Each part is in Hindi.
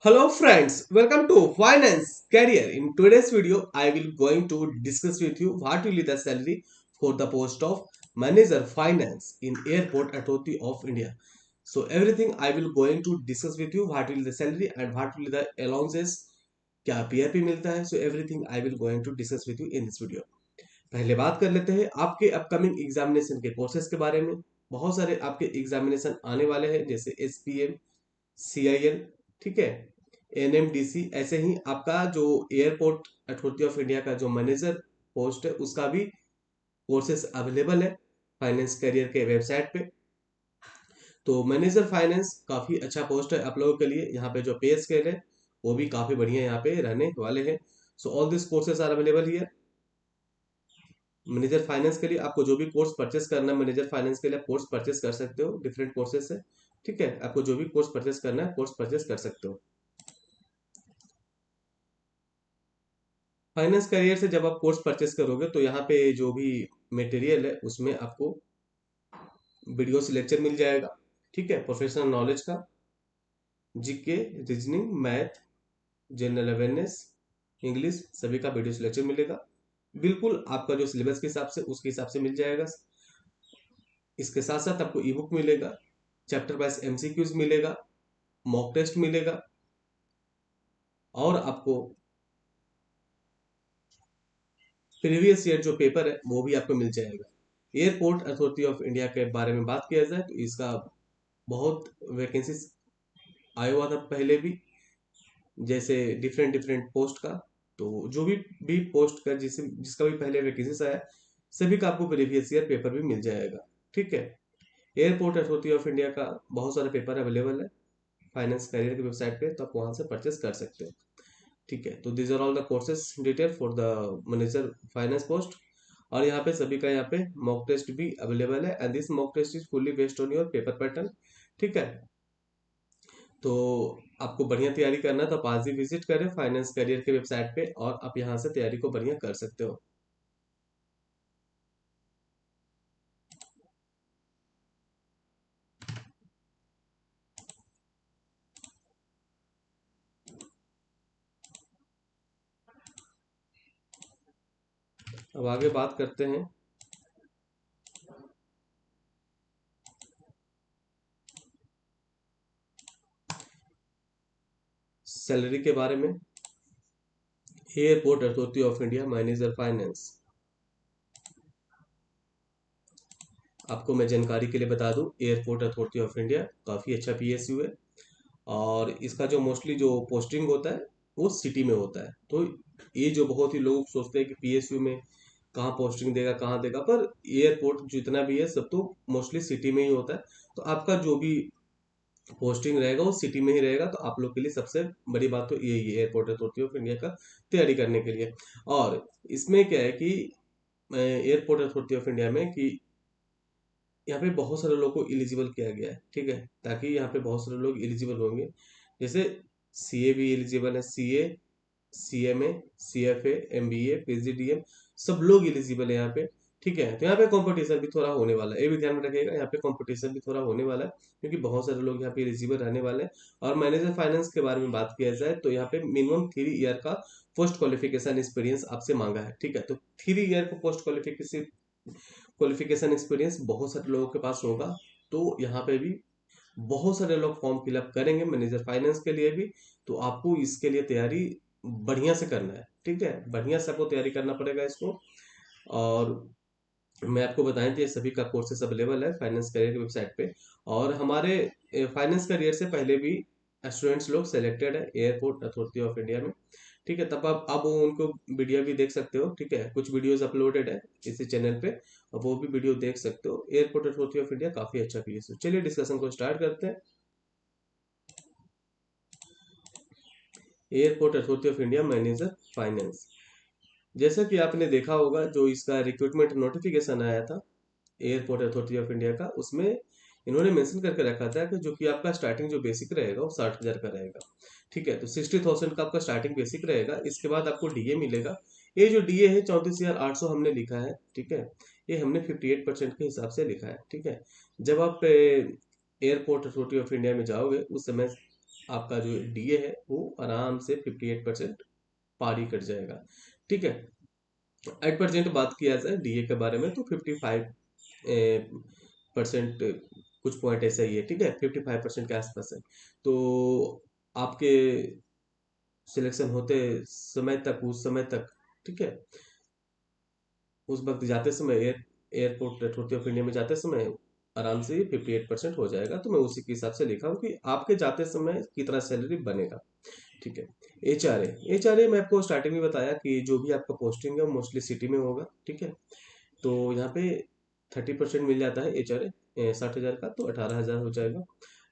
Hello friends, welcome to Finance Career. In today's video, I will going to discuss with you what will be the salary for the post of Manager Finance in Airport Authority of India. So everything I will going to discuss with you what will be the salary and what will be the allowances, क्या PRP मिलता है. So everything I will going to discuss with you in this video. पहले बात कर लेते हैं आपके अपकमिंग एग्जामिनेशन के कोर्सेज के बारे में. बहुत सारे आपके एग्जामिनेशन आने वाले हैं जैसे SPM, CIL, ठीक है, NMDC. ऐसे ही आपका जो एयरपोर्ट अथॉरिटी ऑफ इंडिया का जो मैनेजर पोस्ट है उसका भी कोर्सेज अवेलेबल है फाइनेंस करियर के वेबसाइट पे. तो मैनेजर फाइनेंस काफी अच्छा पोस्ट है आप लोगों के लिए. यहाँ पे जो पे स्केल है वो भी काफी बढ़िया यहाँ पे रहने वाले हैं. So all this courses are available here. Manager finance के लिए आपको जो भी कोर्स परचेस करना है मैनेजर फाइनेंस के लिए आप कोर्स परचेस कर सकते हो डिफरेंट कोर्सेज से. ठीक है, आपको जो भी कोर्स परचेस करना है कोर्स परचेस कर सकते हो. फाइनेंस करियर से जब आप कोर्स परचेस करोगे तो यहाँ पे जो भी मटेरियल है उसमें आपको वीडियो से लेक्चर मिल जाएगा. ठीक है, प्रोफेशनल नॉलेज का, GK, reasoning, math, general awareness, English, सभी का वीडियो से लेक्चर मिलेगा. बिल्कुल आपका जो सिलेबस के हिसाब से उसके हिसाब से मिल जाएगा. इसके साथ साथ आपको ई बुक मिलेगा, चैप्टर वाइज MCQs मिलेगा, मॉक टेस्ट मिलेगा और आपको प्रीवियस ईयर जो पेपर है वो भी आपको मिल जाएगा. एयरपोर्ट अथॉरिटी ऑफ इंडिया के बारे में बात किया जाए तो इसका बहुत वैकेंसीज आया हुआ था पहले भी, जैसे डिफरेंट डिफरेंट पोस्ट का. तो जो भी पोस्ट का जिसका भी पहले वैकेंसीज आया सभी का आपको प्रीवियस ईयर पेपर भी मिल जाएगा. ठीक है, एयरपोर्ट अथॉरिटी ऑफ इंडिया का बहुत सारे पेपर अवेलेबल है फाइनेंस करियर के वेबसाइट पे, तो आप वहां से परचेस कर सकते हो. ठीक है, तो this are all the courses detail for the manager finance post. और यहाँ पे सभी का यहाँ पे मॉक टेस्ट भी अवेलेबल है and this mock test is fully based on your paper pattern. ठीक है, तो आपको बढ़िया तैयारी करना है तो आप आज ही विजिट करें फाइनेंस करियर के वेबसाइट पे और आप यहाँ से तैयारी को बढ़िया कर सकते हो. अब आगे बात करते हैं सैलरी के बारे में. Airport authority of India manager finance, आपको मैं जानकारी के लिए बता दूं एयरपोर्ट अथॉरिटी ऑफ इंडिया काफ़ी अच्छा PSU है. और इसका जो मोस्टली जो पोस्टिंग होता है वो सिटी में होता है. तो ये जो बहुत ही लोग सोचते हैं कि PSU में कहाँ पोस्टिंग देगा कहाँ देगा, पर एयरपोर्ट जितना भी है सब तो मोस्टली सिटी में ही होता है. तो आपका जो भी पोस्टिंग रहेगा वो सिटी में ही रहेगा. तो आप लोग के लिए सबसे बड़ी बात तो यही है एयरपोर्ट अथॉरिटी ऑफ इंडिया का तैयारी करने के लिए. और इसमें क्या है कि एयरपोर्ट अथॉरिटी ऑफ इंडिया में कि यहाँ पे बहुत सारे लोगों को एलिजिबल किया गया है. ठीक है, ताकि यहाँ पे बहुत सारे लोग एलिजिबल होंगे. जैसे CA भी एलिजिबल है, CA, CMA, CFA, MBA, PGDM, सब लोग एलिजिबल है यहाँ पे. ठीक है, तो यहाँ पे कंपटीशन भी थोड़ा होने वाला है, ये भी ध्यान में रखिएगा. यहाँ पे कंपटीशन भी थोड़ा होने वाला है क्योंकि बहुत सारे लोग यहाँ पे एलिजिबल रहने वाले हैं. और मैनेजर फाइनेंस के बारे में बात किया जाए तो यहाँ पे मिनिमम 3 ईयर का पोस्ट क्वालिफिकेशन एक्सपीरियंस आपसे मांगा है. ठीक है, तो 3 ईयर का पोस्ट क्वालिफिकेशन क्वालिफिकेशन एक्सपीरियंस बहुत सारे लोगों के पास होगा. तो यहाँ पे भी बहुत सारे लोग फॉर्म फिलअप करेंगे मैनेजर फाइनेंस के लिए भी. तो आपको इसके लिए तैयारी बढ़िया से करना है. ठीक है, बढ़िया से आपको तैयारी करना पड़ेगा इसको. और मैं आपको बताएं तो ये सभी का कोर्सेस अवेलेबल है फाइनेंस करियर की वेबसाइट पे. और हमारे फाइनेंस करियर से पहले भी स्टूडेंट्स लोग सेलेक्टेड है एयरपोर्ट अथॉरिटी ऑफ इंडिया में. ठीक है, तब आप अब उनको वीडियो भी देख सकते हो. ठीक है, कुछ वीडियोस अपलोडेड है इसी चैनल पे, अब वो भी वीडियो देख सकते हो. एयरपोर्ट अथॉरिटी ऑफ इंडिया काफी अच्छा PSU. चलिए डिस्कशन को स्टार्ट करते हैं. Airport authority of India manager finance, जैसा कि आपने देखा होगा जो इसका रिक्रूटमेंट नोटिफिकेशन आया था एयरपोर्ट अथॉरिटी ऑफ इंडिया का, उसमें इन्होंने मेंशन करके रखा था कि जो कि आपका स्टार्टिंग जो बेसिक रहेगा वो 60,000 का रहेगा. ठीक है, तो 60,000 का आपका स्टार्टिंग बेसिक रहेगा. इसके बाद आपको DA मिलेगा. ये जो DA है 34,800 हमने लिखा है. ठीक है, ये हमने 58% के हिसाब से लिखा है. ठीक है, जब आप एयरपोर्ट अथॉरिटी ऑफ इंडिया में जाओगे उस समय आपका जो डीए है वो आराम से 58% पार ही कट जाएगा। ठीक है, 8% बात किया जाए डीए के बारे में तो 55% कुछ पॉइंट ऐसा ही है। ठीक है, 55% के आसपास है। तो आपके सिलेक्शन होते समय तक, उस समय तक, ठीक है, उस वक्त जाते समय एयरपोर्ट अथॉरिटी ऑफ इंडिया में जाते समय आराम से 58% हो जाएगा। तो मैं उसी के हिसाब से लिखा हूँ कि आपके जाते समय कितना सैलरी बनेगा। ठीक है, एच आर ए मैं आपको स्टार्टिंग में बताया कि जो भी आपका पोस्टिंग है मोस्टली सिटी में होगा। ठीक है, तो यहाँ पे 30% मिल जाता है एच आर ए 60,000 का, तो 18,000 हो जाएगा।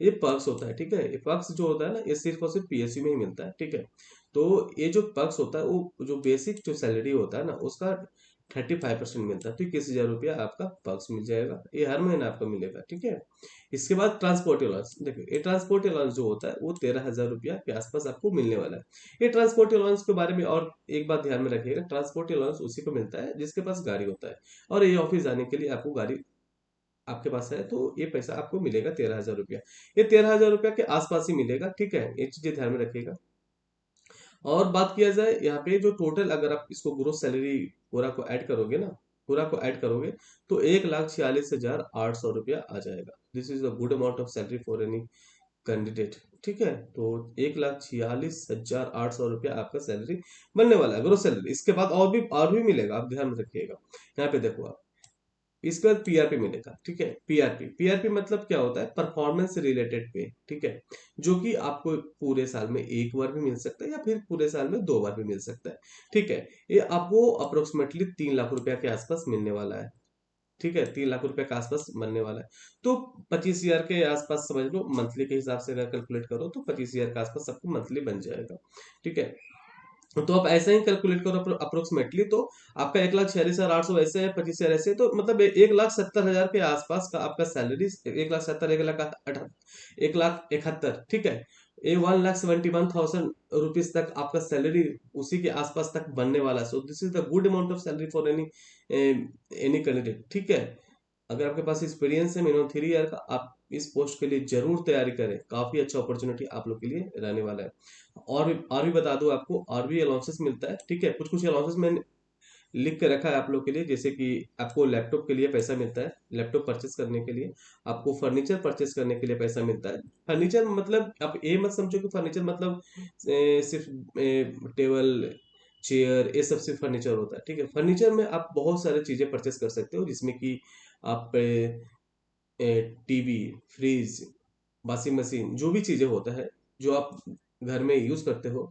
ये पर्क्स होता है। ठीक है, ये पर्क्स जो होता है ना, ये सिर्फ और सिर्फ पीएसयू में ही मिलता है। ठीक है, तो ये जो पर्क्स होता है वो जो बेसिक जो सैलरी होता है ना उसका 35% मिलता है। तो 21,000 रुपया आपका पर्क्स मिल जाएगा, ये हर महीना आपको मिलेगा। ठीक है, इसके बाद ट्रांसपोर्ट अलाउंस, देखिए ये ट्रांसपोर्ट अलाउंस जो होता है वो 13,000 रुपया के आसपास आपको मिलने वाला है। ये ट्रांसपोर्ट अलाउंस के बारे में और एक बात ध्यान में रखिएगा, ट्रांसपोर्ट अलाउंस उसी को मिलता है जिसके पास गाड़ी होता है, और ये ऑफिस जाने के लिए आपको गाड़ी आपके पास है तो ये पैसा आपको मिलेगा 13,000 रुपया। ये 13,000 रुपया के आसपास ही मिलेगा। ठीक है, ये चीजें ध्यान में रखिएगा। और बात किया जाए यहाँ पे जो टोटल, अगर आप इसको ग्रोस सैलरी पूरा को ऐड करोगे ना, पूरा को ऐड करोगे तो 1,46,800 रुपया आ जाएगा। This is a good amount of salary for any candidate. ठीक है, तो 1,46,800 रुपया आपका सैलरी बनने वाला है, ग्रोस सैलरी। इसके बाद और भी मिलेगा, आप ध्यान में रखिएगा। यहाँ पे देखो आप, इसके बाद पीआरपी मिलेगा। ठीक है, पीआरपी पीआरपी मतलब क्या होता है, परफॉर्मेंस रिलेटेड पे। ठीक है, जो कि आपको पूरे साल में एक बार भी मिल सकता है या फिर पूरे साल में दो बार भी मिल सकता है। ठीक है, ये आपको अप्रोक्सीमेटली 3 लाख रुपया के आसपास मिलने वाला है। ठीक है, 3 लाख रुपए के आसपास बनने वाला है। तो 25,000 के आसपास समझ लो, मंथली के हिसाब से अगर कैलकुलेट करो तो 25,000 के आसपास सबको मंथली बन जाएगा। ठीक है, तो आप ऐसा ही कैलकुलेट करो अप्रोक्सीमेटली, तो आपका 1,46,800 ऐसे है, 25,000 ऐसे है, तो मतलब 1,70,000 के आसपास का आपका सैलरी, 1,70,000, 1,71,000। ठीक है, ये 1,71,000 रुपीज तक आपका सैलरी उसी के आसपास तक बनने वाला है। So this is the good amount of salary for any any candidate. ठीक है, अगर आपके पास एक्सपीरियंस है मिनिमम 3 ईयर का, आप इस पोस्ट के लिए जरूर तैयारी करें। काफी अच्छा अपॉर्चुनिटी आप लोग के लिए रहने वाला है। और भी बता दूं आपको, और भी अलाउंसेस मिलता है। ठीक है, कुछ कुछ अलाउंसेस मैंने लिख के रखा है आप लोग के लिए, जैसे कि आपको लैपटॉप के लिए पैसा मिलता है, लैपटॉप परचेस करने के लिए। आपको फर्नीचर परचेस करने के लिए पैसा मिलता है। फर्नीचर मतलब आप ये मत समझो कि फर्नीचर मतलब सिर्फ टेबल चेयर ये सब सिर्फ फर्नीचर होता है। ठीक है, फर्नीचर में आप बहुत सारी चीजें परचेस कर सकते हो, जिसमें कि आप टीवी, फ्रिज, वॉशिंग मशीन, जो भी चीजें होता है जो आप घर में यूज करते हो,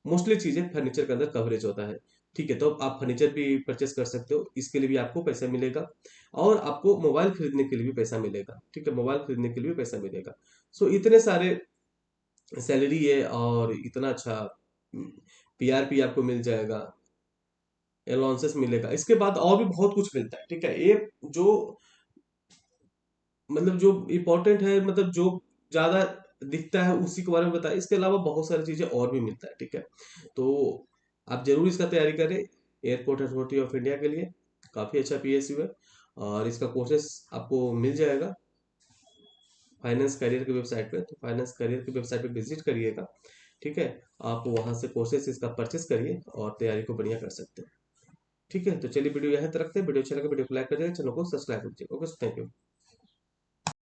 मोस्टली चीजें फर्नीचर के अंदर कवरेज होता है। ठीक है, तो आप फर्नीचर भी परचेस कर सकते हो, इसके लिए भी आपको पैसा मिलेगा। और आपको मोबाइल खरीदने के लिए भी पैसा मिलेगा। ठीक है, मोबाइल खरीदने के लिए भी पैसा मिलेगा। सो इतने सारे सैलरी है और इतना अच्छा पीआरपी आपको मिल जाएगा, अलाउंसेस मिलेगा। इसके बाद और भी बहुत कुछ मिलता है। ठीक है, ये जो मतलब जो इम्पोर्टेंट है, मतलब जो ज्यादा दिखता है उसी के बारे में बताया। इसके अलावा बहुत सारी चीजें और भी मिलता है। ठीक है, तो आप जरूर इसका तैयारी करें एयरपोर्ट अथॉरिटी ऑफ इंडिया के लिए। काफी अच्छा पीएसयू है, और इसका कोर्सेस आपको मिल जाएगा फाइनेंस करियर की वेबसाइट पे। तो फाइनेंस करियर की वेबसाइट पे विजिट करिएगा। ठीक है, आप वहां से कोर्सेस इसका परचेस करिए और तैयारी को बढ़िया कर सकते हैं। ठीक है, तो चलिए वीडियो यहाँ तक रखते हैं। वीडियो अच्छा लगा वीडियो को लाइक कर दीजिए, चैनल को सब्सक्राइब कीजिए। Okay, thank you.